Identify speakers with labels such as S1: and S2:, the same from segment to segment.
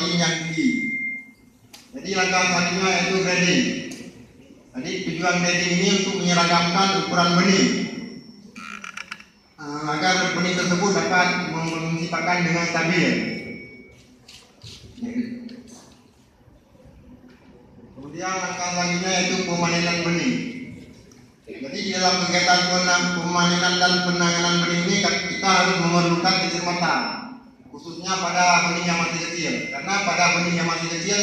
S1: benih yang tinggi. Jadi langkah selanjutnya yaitu grading. Jadi tujuan grading ini untuk menyeragamkan ukuran benih agar benih tersebut dapat mengisi pakan dengan stabil. Kemudian langkah selanjutnya yaitu pemanenan benih. Jadi di dalam kegiatan pemanenan dan penanganan benih ini kita harus memerlukan kecermatan, khususnya pada benih yang masih kecil, karena pada benih yang masih kecil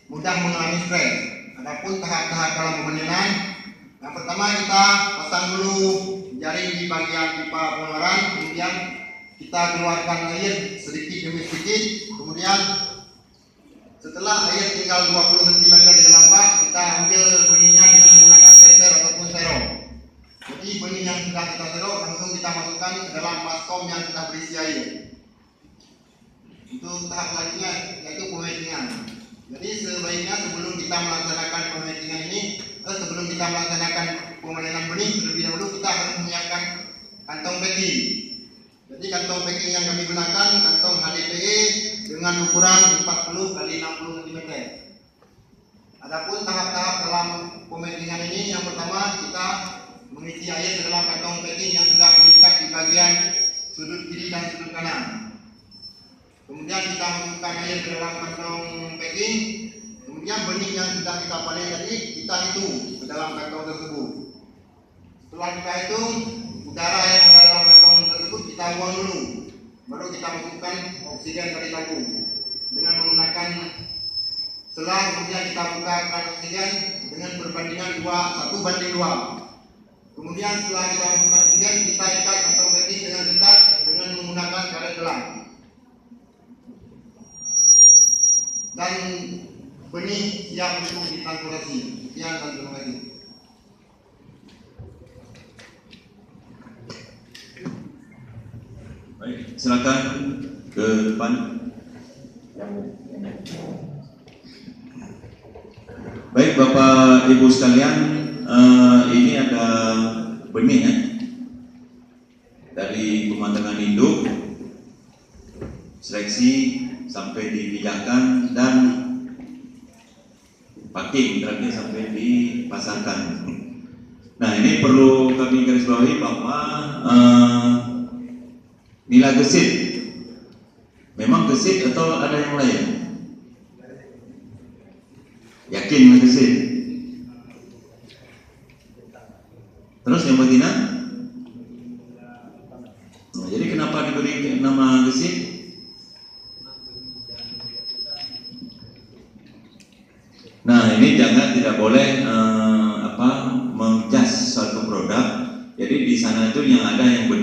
S1: mudah mengalami stres. Adapun tahap-tahap dalam pemanenan, yang pertama kita pasang dulu jaring di bagian pipa pengeluaran, kemudian kita keluarkan air sedikit demi sedikit, kemudian setelah air tinggal 20 cm di dalam bak, kita ambil benihnya dengan menggunakan teser ataupun sero. Jadi benih yang sudah kita sero langsung kita masukkan ke dalam baskom yang sudah berisi air. Untuk tahap selanjutnya yaitu pemetingan. Jadi sebaiknya sebelum kita melaksanakan pemetingan ini, sebelum kita melaksanakan pemanenan benih, terlebih dahulu kita harus menyiapkan kantong packing. Jadi kantong packing yang kami gunakan kantong HDPE dengan ukuran 40 x 60 cm. Adapun tahap-tahap dalam pemetingan ini, yang pertama kita mengisi air ke dalam kantong packing yang sudah diikat di bagian sudut kiri dan sudut kanan. Kemudian kita masukkan air ke dalam kantong packing. Kemudian benih yang sudah kita panen tadi kita hitung ke dalam kantong tersebut. Setelah kita hitung, udara yang ada dalam kantong tersebut kita buang dulu. Baru kita masukkan oksigen dari tabung dengan menggunakan selang. Kemudian kita buka keran oksigen dengan perbandingan 1:2. Kemudian setelah kita masukkan oksigen, kita ikat kantong packing dengan ketat dengan menggunakan karet gelang. Dan benih siap untuk ditransportasi. Sekian dan terima kasih.
S2: Baik, silakan ke depan. Baik, Bapak Ibu sekalian, ini ada benih ya, dari pemandangan induk, seleksi sampai dipijahkan dan packing terakhir sampai dipasarkan. Nah, ini perlu kami garis bawahi bahwa nilai gesit memang gesit atau ada yang lain? Yakin gesit? Terus yang betina? Nah, jadi kenapa diberi nama gesit? Nah, ini tidak boleh menjudge suatu produk. Jadi di sana itu yang ada yang benar.